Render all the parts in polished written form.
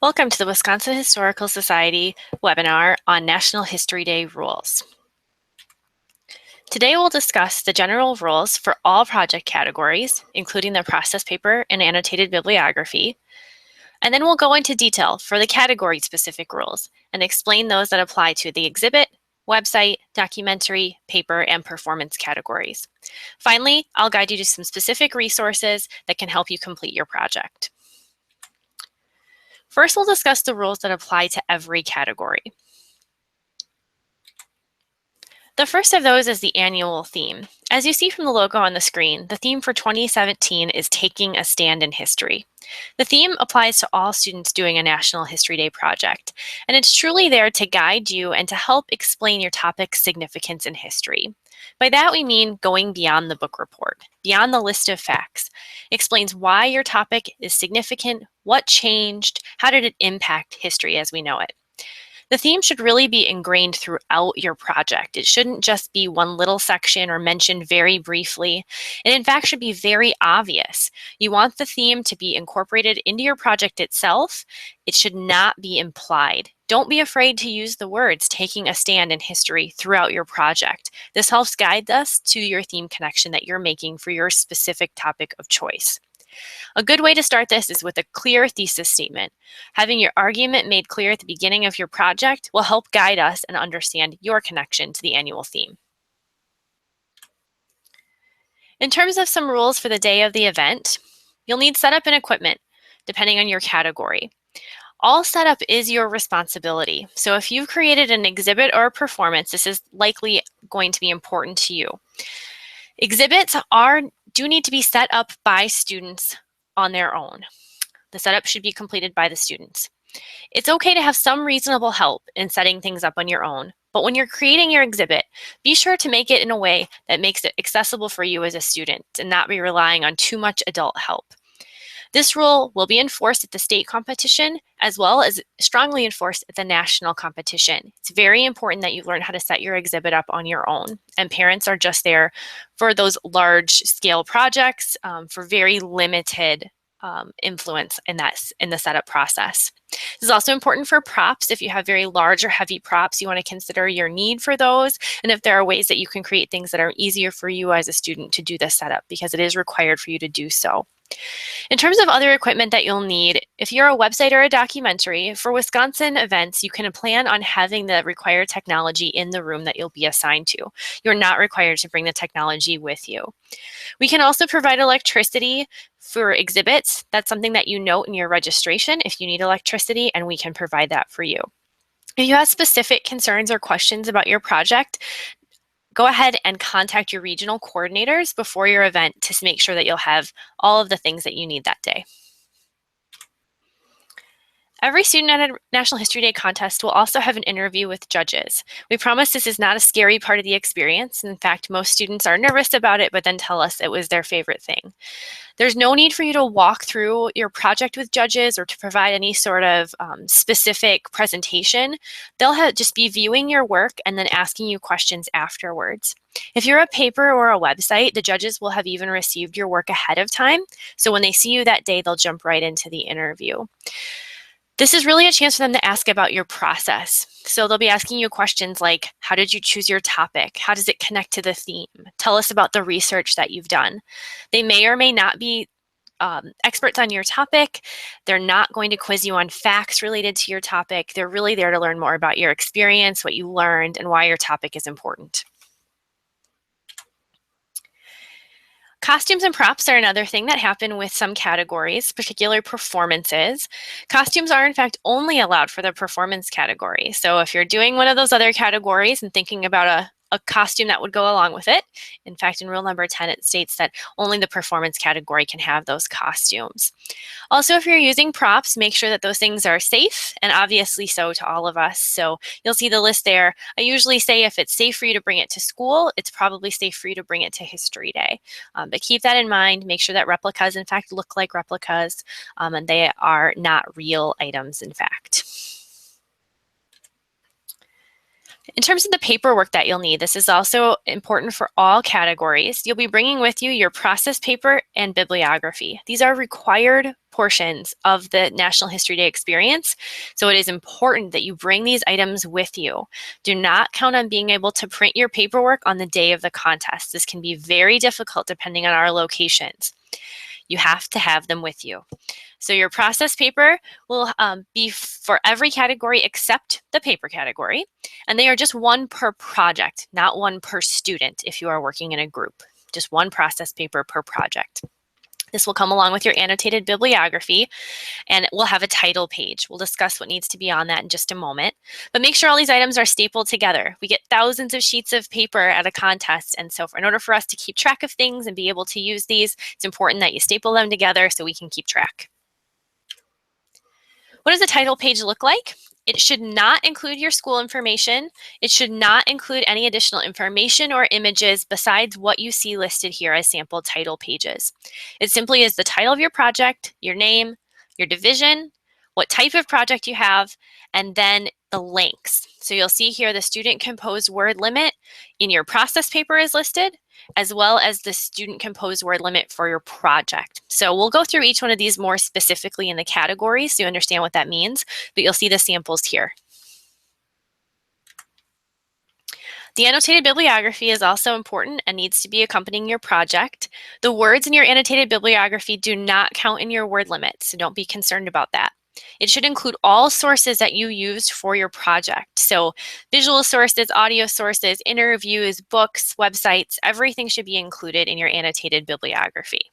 Welcome to the Wisconsin Historical Society webinar on National History Day rules. Today we'll discuss the general rules for all project categories, including the process paper and annotated bibliography, and then we'll go into detail for the category-specific rules and explain those that apply to the exhibit, website, documentary, paper, and performance categories. Finally, I'll guide you to some specific resources that can help you complete your project. First, we'll discuss the rules that apply to every category. The first of those is the annual theme. As you see from the logo on the screen, the theme for 2017 is Taking a Stand in History. The theme applies to all students doing a National History Day project, and it's truly there to guide you and to help explain your topic's significance in history. By that we mean going beyond the book report, beyond the list of facts. It explains why your topic is significant, what changed, how did it impact history as we know it. The theme should really be ingrained throughout your project. It shouldn't just be one little section or mentioned very briefly. It in fact should be very obvious. You want the theme to be incorporated into your project itself. It should not be implied. Don't be afraid to use the words taking a stand in history throughout your project. This helps guide us to your theme connection that you're making for your specific topic of choice. A good way to start this is with a clear thesis statement. Having your argument made clear at the beginning of your project will help guide us and understand your connection to the annual theme. In terms of some rules for the day of the event, you'll need setup and equipment, depending on your category. All setup is your responsibility. So if you've created an exhibit or a performance, this is likely going to be important to you. Exhibits do need to be set up by students on their own. The setup should be completed by the students. It's okay to have some reasonable help in setting things up on your own, but when you're creating your exhibit, be sure to make it in a way that makes it accessible for you as a student and not be relying on too much adult help. This rule will be enforced at the state competition as well as strongly enforced at the national competition. It's very important that you learn how to set your exhibit up on your own, and parents are just there for those large scale projects for very limited influence in the setup process. This is also important for props. If you have very large or heavy props, you want to consider your need for those, and if there are ways that you can create things that are easier for you as a student to do this setup, because it is required for you to do so. In terms of other equipment that you'll need, if you're a website or a documentary, for Wisconsin events, you can plan on having the required technology in the room that you'll be assigned to. You're not required to bring the technology with you. We can also provide electricity for exhibits. That's something that you note in your registration if you need electricity, and we can provide that for you. If you have specific concerns or questions about your project, go ahead and contact your regional coordinators before your event to make sure that you'll have all of the things that you need that day. Every student at a National History Day contest will also have an interview with judges. We promise this is not a scary part of the experience. In fact, most students are nervous about it, but then tell us it was their favorite thing. There's no need for you to walk through your project with judges or to provide any sort of specific presentation. They'll just be viewing your work and then asking you questions afterwards. If you're a paper or a website, the judges will have even received your work ahead of time. So when they see you that day, they'll jump right into the interview. This is really a chance for them to ask about your process. So they'll be asking you questions like, how did you choose your topic? How does it connect to the theme? Tell us about the research that you've done. They may or may not be experts on your topic. They're not going to quiz you on facts related to your topic. They're really there to learn more about your experience, what you learned, and why your topic is important. Costumes and props are another thing that happen with some categories, particularly performances. Costumes are in fact only allowed for the performance category. So if you're doing one of those other categories and thinking about a costume that would go along with it, in fact, in rule number 10, it states that only the performance category can have those costumes. Also, if you're using props, make sure that those things are safe and obviously so to all of us. So you'll see the list there. I usually say if it's safe for you to bring it to school, it's probably safe for you to bring it to History Day. But keep that in mind. Make sure that replicas, in fact, look like replicas, and they are not real items, in fact. In terms of the paperwork that you'll need, this is also important for all categories. You'll be bringing with you your process paper and bibliography. These are required portions of the National History Day experience, so it is important that you bring these items with you. Do not count on being able to print your paperwork on the day of the contest. This can be very difficult depending on our locations. You have to have them with you. So your process paper will be for every category except the paper category, and they are just one per project, not one per student if you are working in a group. Just one process paper per project. This will come along with your annotated bibliography, and we'll have a title page. We'll discuss what needs to be on that in just a moment. But make sure all these items are stapled together. We get thousands of sheets of paper at a contest, and so in order for us to keep track of things and be able to use these, it's important that you staple them together so we can keep track. What does the title page look like? It should not include your school information. It should not include any additional information or images besides what you see listed here as sample title pages. It simply is the title of your project, your name, your division, what type of project you have, and then the links. So you'll see here the student composed word limit in your process paper is listed, as well as the student composed word limit for your project. So we'll go through each one of these more specifically in the categories so you understand what that means, but you'll see the samples here. The annotated bibliography is also important and needs to be accompanying your project. The words in your annotated bibliography do not count in your word limit, so don't be concerned about that. It should include all sources that you used for your project. So visual sources, audio sources, interviews, books, websites, everything should be included in your annotated bibliography.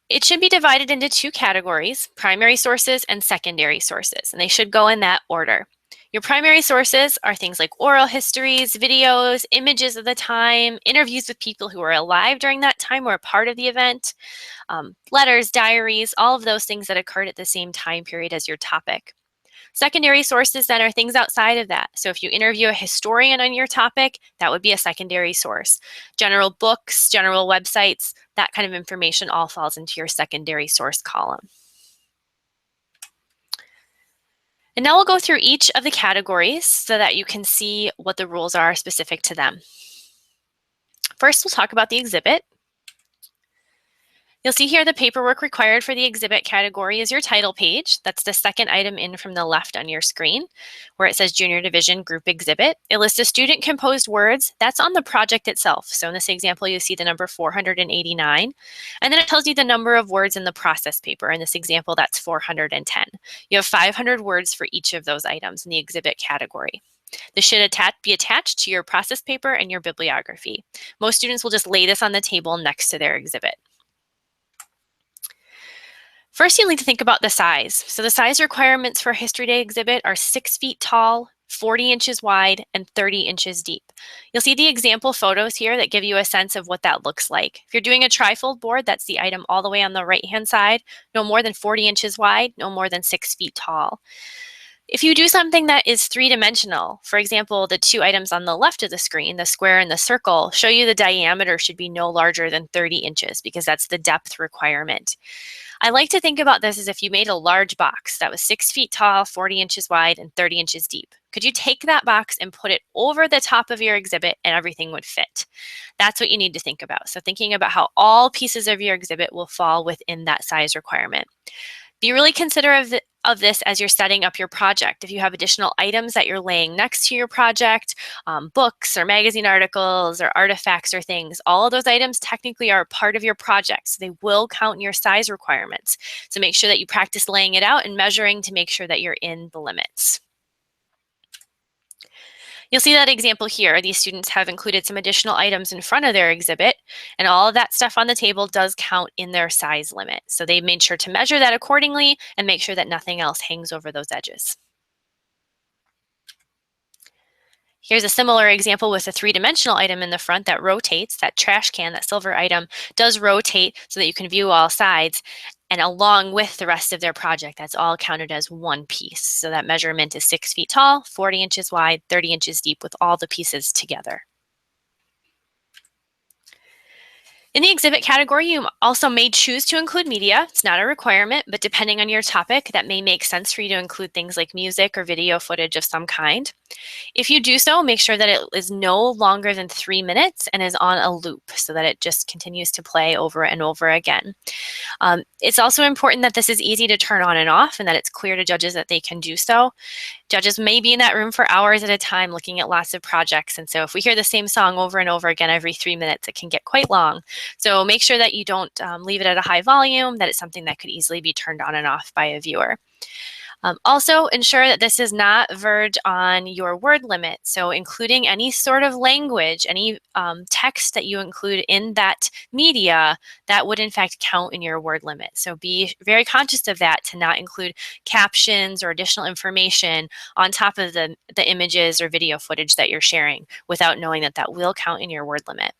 It should be divided into two categories, primary sources and secondary sources, and they should go in that order. Your primary sources are things like oral histories, videos, images of the time, interviews with people who were alive during that time or a part of the event, letters, diaries, all of those things that occurred at the same time period as your topic. Secondary sources then are things outside of that. So if you interview a historian on your topic, that would be a secondary source. General books, general websites, that kind of information all falls into your secondary source column. And now we'll go through each of the categories so that you can see what the rules are specific to them. First, we'll talk about the exhibit. You'll see here the paperwork required for the exhibit category is your title page. That's the second item in from the left on your screen, where it says Junior Division Group Exhibit. It lists the student composed words. That's on the project itself. So in this example, you see the number 489. And then it tells you the number of words in the process paper. In this example, that's 410. You have 500 words for each of those items in the exhibit category. This should be attached to your process paper and your bibliography. Most students will just lay this on the table next to their exhibit. First, you'll need to think about the size. So the size requirements for a History Day exhibit are 6 feet tall, 40 inches wide, and 30 inches deep. You'll see the example photos here that give you a sense of what that looks like. If you're doing a trifold board, that's the item all the way on the right-hand side, no more than 40 inches wide, no more than 6 feet tall. If you do something that is three-dimensional, for example, the two items on the left of the screen, the square and the circle, show you the diameter should be no larger than 30 inches because that's the depth requirement. I like to think about this as if you made a large box that was 6 feet tall, 40 inches wide, and 30 inches deep. Could you take that box and put it over the top of your exhibit and everything would fit? That's what you need to think about. So thinking about how all pieces of your exhibit will fall within that size requirement. Be really considerate of this as you're setting up your project. If you have additional items that you're laying next to your project, books or magazine articles or artifacts or things, all of those items technically are part of your project. So they will count in your size requirements. So make sure that you practice laying it out and measuring to make sure that you're in the limits. You'll see that example here. These students have included some additional items in front of their exhibit, and all of that stuff on the table does count in their size limit. So they made sure to measure that accordingly and make sure that nothing else hangs over those edges. Here's a similar example with a three-dimensional item in the front that rotates. That trash can, that silver item, does rotate so that you can view all sides. And along with the rest of their project, that's all counted as one piece. So that measurement is 6 feet tall, 40 inches wide, 30 inches deep with all the pieces together. In the exhibit category, you also may choose to include media. It's not a requirement, but depending on your topic, that may make sense for you to include things like music or video footage of some kind. If you do so, make sure that it is no longer than 3 minutes and is on a loop so that it just continues to play over and over again. It's also important that this is easy to turn on and off and that it's clear to judges that they can do so. Judges may be in that room for hours at a time looking at lots of projects. And so if we hear the same song over and over again every 3 minutes, it can get quite long. So make sure that you don't leave it at a high volume, that it's something that could easily be turned on and off by a viewer. Also, ensure that this does not verge on your word limit. So including any sort of language, any text that you include in that media, that would in fact count in your word limit. So be very conscious of that, to not include captions or additional information on top of the images or video footage that you're sharing without knowing that that will count in your word limit.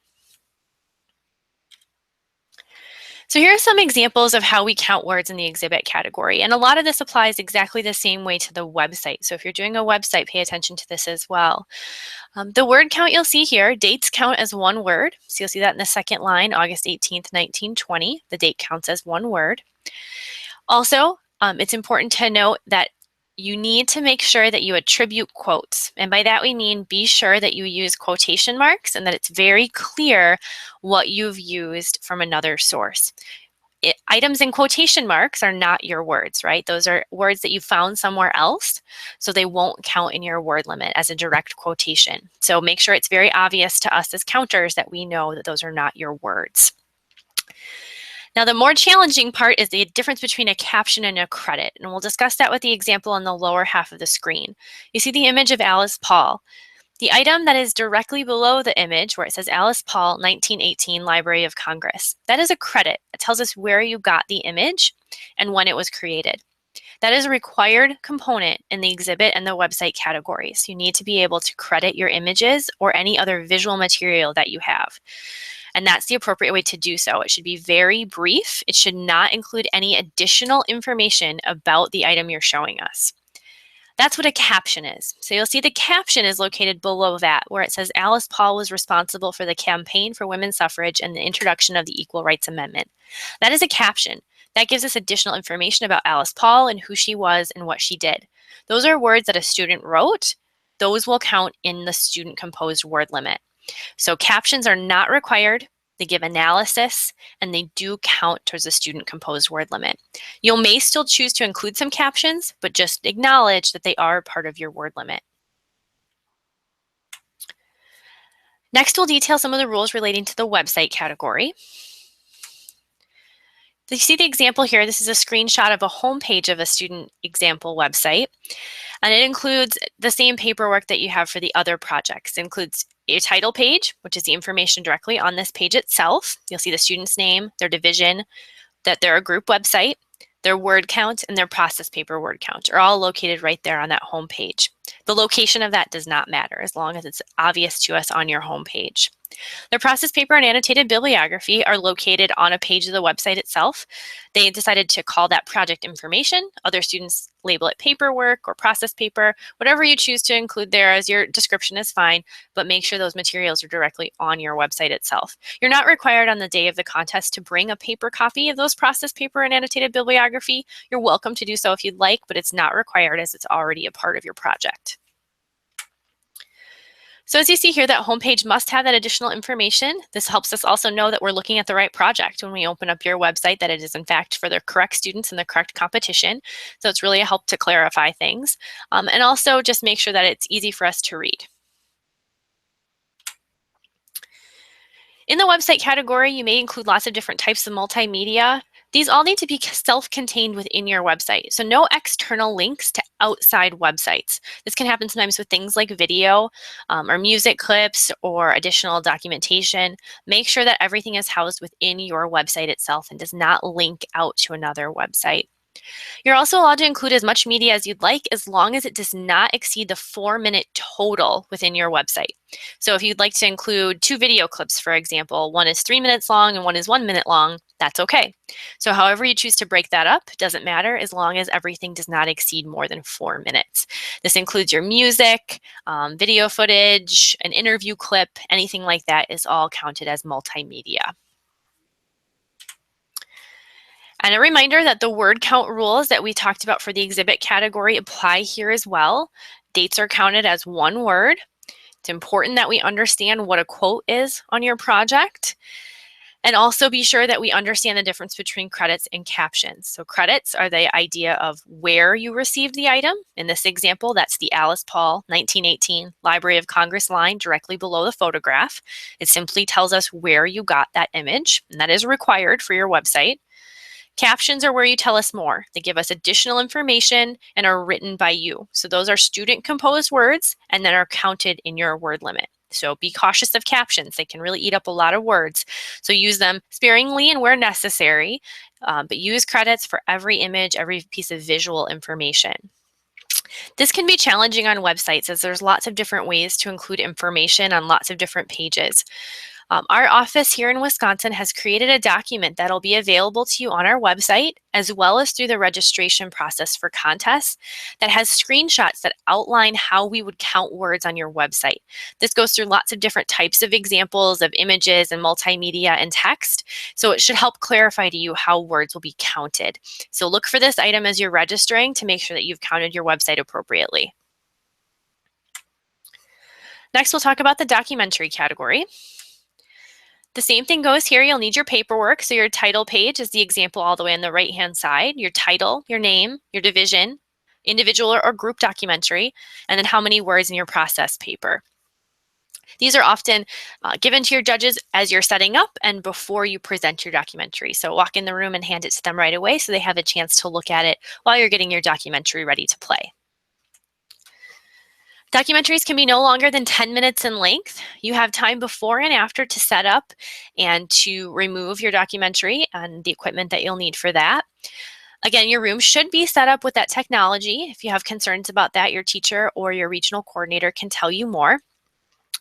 So here are some examples of how we count words in the exhibit category. And a lot of this applies exactly the same way to the website. So if you're doing a website, pay attention to this as well. The word count you'll see here, dates count as one word. So you'll see that in the second line, August 18th, 1920. The date counts as one word. Also, it's important to note that you need to make sure that you attribute quotes. And by that we mean be sure that you use quotation marks and that it's very clear what you've used from another source. Items in quotation marks are not your words, right? Those are words that you found somewhere else, so they won't count in your word limit as a direct quotation. So make sure it's very obvious to us as counters that we know that those are not your words. Now, the more challenging part is the difference between a caption and a credit, and we'll discuss that with the example on the lower half of the screen. You see the image of Alice Paul. The item that is directly below the image where it says Alice Paul, 1918, Library of Congress, that is a credit. It tells us where you got the image and when it was created. That is a required component in the exhibit and the website categories. You need to be able to credit your images or any other visual material that you have. And that's the appropriate way to do so. It should be very brief. It should not include any additional information about the item you're showing us. That's what a caption is. So you'll see the caption is located below that, where it says Alice Paul was responsible for the campaign for women's suffrage and the introduction of the Equal Rights Amendment. That is a caption. That gives us additional information about Alice Paul and who she was and what she did. Those are words that a student wrote. Those will count in the student-composed word limit. So captions are not required. They give analysis, and they do count towards the student-composed word limit. You may still choose to include some captions, but just acknowledge that they are part of your word limit. Next, we'll detail some of the rules relating to the website category. You see the example here. This is a screenshot of a homepage of a student example website, and it includes the same paperwork that you have for the other projects. It includes a title page, which is the information directly on this page itself. You'll see the student's name, their division, that they're a group website, their word count, and their process paper word count are all located right there on that home page. The location of that does not matter as long as it's obvious to us on your home page. Their process paper and annotated bibliography are located on a page of the website itself. They decided to call that project information. Other students label it paperwork or process paper. Whatever you choose to include there as your description is fine, but make sure those materials are directly on your website itself. You're not required on the day of the contest to bring a paper copy of those process paper and annotated bibliography. You're welcome to do so if you'd like, but it's not required as it's already a part of your project. So as you see here, that homepage must have that additional information. This helps us also know that we're looking at the right project when we open up your website, that it is in fact for the correct students and the correct competition. So it's really a help to clarify things. And also just make sure that it's easy for us to read. In the website category, you may include lots of different types of multimedia. These all need to be self-contained within your website. So no external links to outside websites. This can happen sometimes with things like video or music clips or additional documentation. Make sure that everything is housed within your website itself and does not link out to another website. You're also allowed to include as much media as you'd like as long as it does not exceed the 4-minute total within your website. So if you'd like to include 2 video clips, for example, one is 3 minutes long and one is 1 minute long, that's okay. So however you choose to break that up, doesn't matter as long as everything does not exceed more than 4 minutes. This includes your music, video footage, an interview clip, anything like that is all counted as multimedia. And a reminder that the word count rules that we talked about for the exhibit category apply here as well. Dates are counted as one word. It's important that we understand what a quote is on your project. And also be sure that we understand the difference between credits and captions. So credits are the idea of where you received the item. In this example, that's the Alice Paul 1918 Library of Congress line directly below the photograph. It simply tells us where you got that image, and that is required for your website. Captions are where you tell us more. They give us additional information and are written by you. So those are student composed words and then are counted in your word limit. So be cautious of captions. They can really eat up a lot of words. So use them sparingly and where necessary, but use credits for every image, every piece of visual information. This can be challenging on websites as there's lots of different ways to include information on lots of different pages. Our office here in Wisconsin has created a document that'll be available to you on our website, as well as through the registration process for contests, that has screenshots that outline how we would count words on your website. This goes through lots of different types of examples of images and multimedia and text, so it should help clarify to you how words will be counted. So look for this item as you're registering to make sure that you've counted your website appropriately. Next, we'll talk about the documentary category. The same thing goes here. You'll need your paperwork. So your title page is the example all the way on the right-hand side. Your title, your name, your division, individual or group documentary, and then how many words in your process paper. These are often given to your judges as you're setting up and before you present your documentary. So walk in the room and hand it to them right away so they have a chance to look at it while you're getting your documentary ready to play. Documentaries can be no longer than 10 minutes in length. You have time before and after to set up and to remove your documentary and the equipment that you'll need for that. Again, your room should be set up with that technology. If you have concerns about that, your teacher or your regional coordinator can tell you more.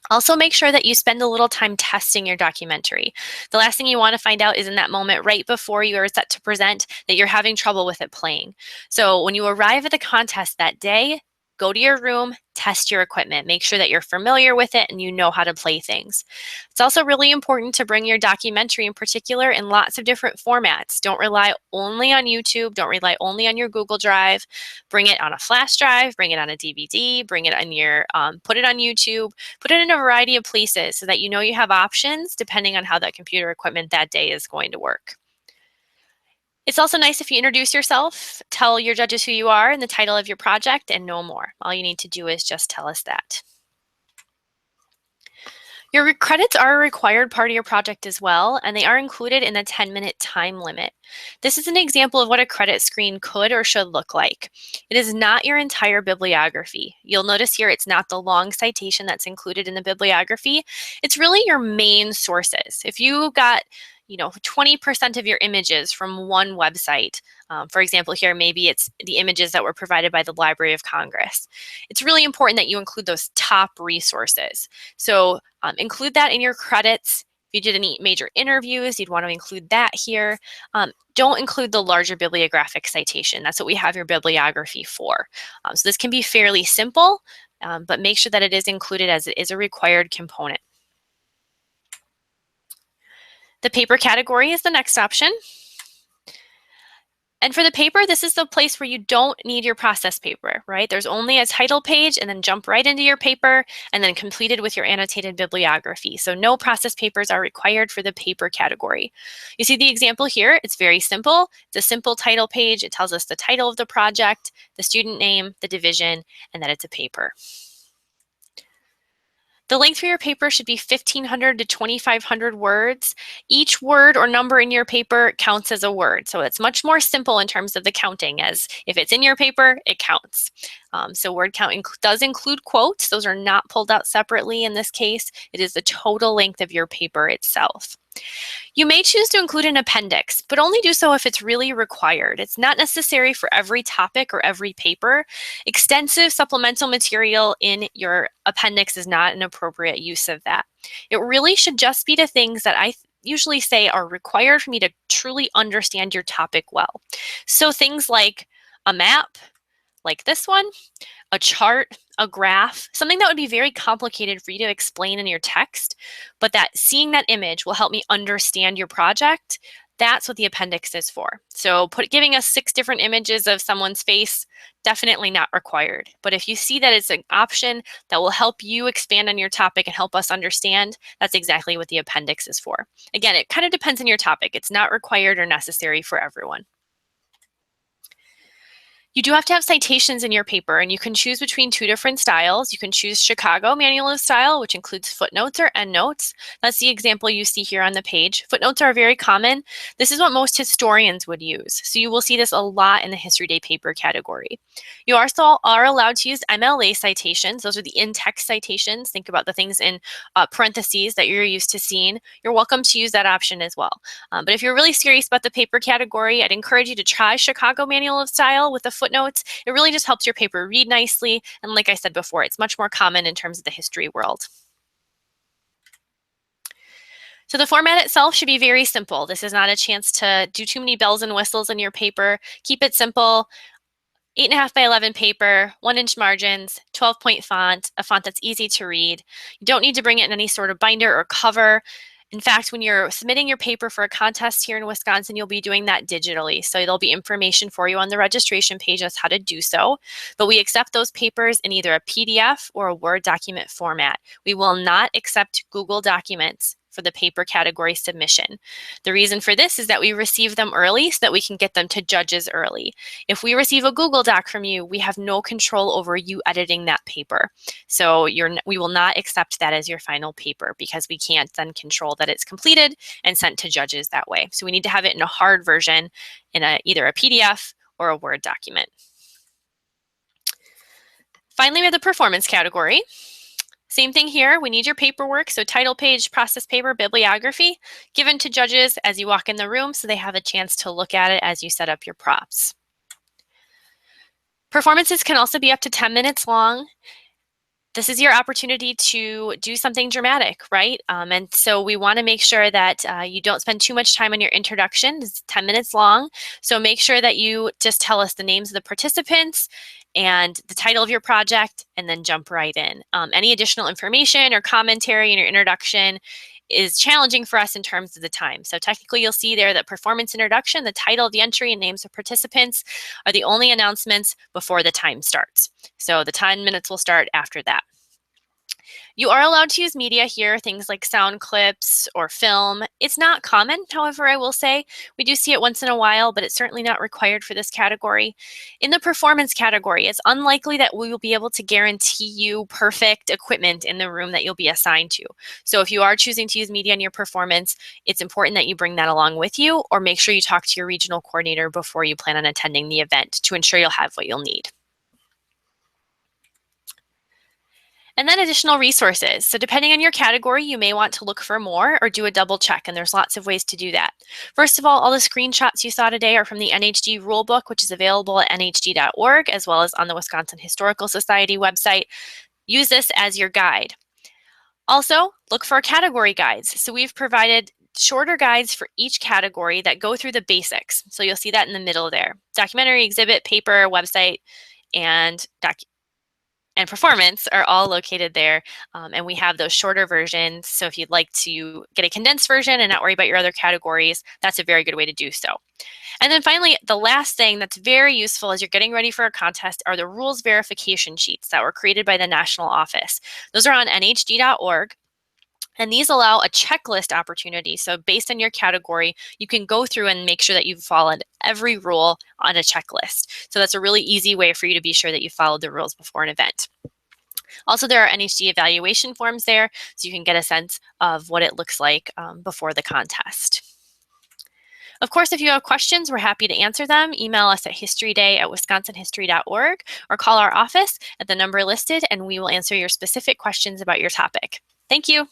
Also, make sure that you spend a little time testing your documentary. The last thing you want to find out is in that moment right before you are set to present that you're having trouble with it playing. So when you arrive at the contest that day, go to your room, test your equipment, make sure that you're familiar with it and you know how to play things. It's also really important to bring your documentary in particular in lots of different formats. Don't rely only on YouTube, don't rely only on your Google Drive. Bring it on a flash drive, bring it on a DVD, bring it on your, put it on YouTube, put it in a variety of places so that you know you have options depending on how that computer equipment that day is going to work. It's also nice if you introduce yourself, tell your judges who you are and the title of your project, and no more. All you need to do is just tell us that. Your credits are a required part of your project as well, and they are included in the 10-minute time limit. This is an example of what a credit screen could or should look like. It is not your entire bibliography. You'll notice here it's not the long citation that's included in the bibliography. It's really your main sources. If you got 20% of your images from one website. For example, here, maybe it's the images that were provided by the Library of Congress. It's really important that you include those top resources. So include that in your credits. If you did any major interviews, you'd want to include that here. Don't include the larger bibliographic citation. That's what we have your bibliography for. So this can be fairly simple, but make sure that it is included as it is a required component. The paper category is the next option. And for the paper, this is the place where you don't need your process paper, right? There's only a title page and then jump right into your paper and then completed with your annotated bibliography. So no process papers are required for the paper category. You see the example here, it's very simple. It's a simple title page. It tells us the title of the project, the student name, the division, and that it's a paper. The length for your paper should be 1,500 to 2,500 words. Each word or number in your paper counts as a word. So it's much more simple in terms of the counting, as if it's in your paper, it counts. So word count does include quotes. Those are not pulled out separately in this case. It is the total length of your paper itself. You may choose to include an appendix, but only do so if it's really required. It's not necessary for every topic or every paper. Extensive supplemental material in your appendix is not an appropriate use of that. It really should just be to things that I usually say are required for me to truly understand your topic well. So things like a map, like this one, a chart, a graph, something that would be very complicated for you to explain in your text, but that seeing that image will help me understand your project. That's what the appendix is for. So giving us 6 different images of someone's face, definitely not required. But if you see that it's an option that will help you expand on your topic and help us understand, that's exactly what the appendix is for. Again, it kind of depends on your topic. It's not required or necessary for everyone. You do have to have citations in your paper, and you can choose between 2 different styles. You can choose Chicago Manual of Style, which includes footnotes or endnotes. That's the example you see here on the page. Footnotes are very common. This is what most historians would use. So you will see this a lot in the History Day paper category. You also are allowed to use MLA citations. Those are the in-text citations. Think about the things in parentheses that you're used to seeing. You're welcome to use that option as well. But if you're really serious about the paper category, I'd encourage you to try Chicago Manual of Style with the footnotes. It really just helps your paper read nicely. And like I said before, it's much more common in terms of the history world. So the format itself should be very simple. This is not a chance to do too many bells and whistles in your paper. Keep it simple. 8.5 by 11 paper, 1-inch margins, 12-point font, a font that's easy to read. You don't need to bring it in any sort of binder or cover. In fact, when you're submitting your paper for a contest here in Wisconsin, you'll be doing that digitally. So there'll be information for you on the registration page as how to do so. But we accept those papers in either a PDF or a Word document format. We will not accept Google documents for the paper category submission. The reason for this is that we receive them early so that we can get them to judges early. If we receive a Google Doc from you, we have no control over you editing that paper. So we will not accept that as your final paper because we can't then control that it's completed and sent to judges that way. So we need to have it in a hard version in either a PDF or a Word document. Finally, we have the performance category. Same thing here, we need your paperwork, so title page, process paper, bibliography, given to judges as you walk in the room so they have a chance to look at it as you set up your props. Performances can also be up to 10 minutes long. This is your opportunity to do something dramatic, right? And so we want to make sure that you don't spend too much time on your introduction. It's 10 minutes long. So make sure that you just tell us the names of the participants and the title of your project, and then jump right in. Any additional information or commentary in your introduction is challenging for us in terms of the time. So technically you'll see there that performance introduction, the title of the entry and names of participants are the only announcements before the time starts. So the 10 minutes will start after that. You are allowed to use media here, things like sound clips or film. It's not common, however, I will say. We do see it once in a while, but it's certainly not required for this category. In the performance category, it's unlikely that we will be able to guarantee you perfect equipment in the room that you'll be assigned to. So if you are choosing to use media in your performance, it's important that you bring that along with you, or make sure you talk to your regional coordinator before you plan on attending the event to ensure you'll have what you'll need. And then additional resources. So depending on your category, you may want to look for more or do a double check, and there's lots of ways to do that. First of all the screenshots you saw today are from the NHG rulebook, which is available at nhg.org, as well as on the Wisconsin Historical Society website. Use this as your guide. Also, look for category guides. So we've provided shorter guides for each category that go through the basics. So you'll see that in the middle there. Documentary, exhibit, paper, website, and performance are all located there, and we have those shorter versions. So if you'd like to get a condensed version and not worry about your other categories, that's a very good way to do so. And then finally, the last thing that's very useful as you're getting ready for a contest are the rules verification sheets that were created by the national office. Those are on nhg.org. And these allow a checklist opportunity. So based on your category, you can go through and make sure that you've followed every rule on a checklist. So that's a really easy way for you to be sure that you followed the rules before an event. Also, there are NHG evaluation forms there, so you can get a sense of what it looks like before the contest. Of course, if you have questions, we're happy to answer them. Email us at historyday@wisconsinhistory.org or call our office at the number listed, and we will answer your specific questions about your topic. Thank you.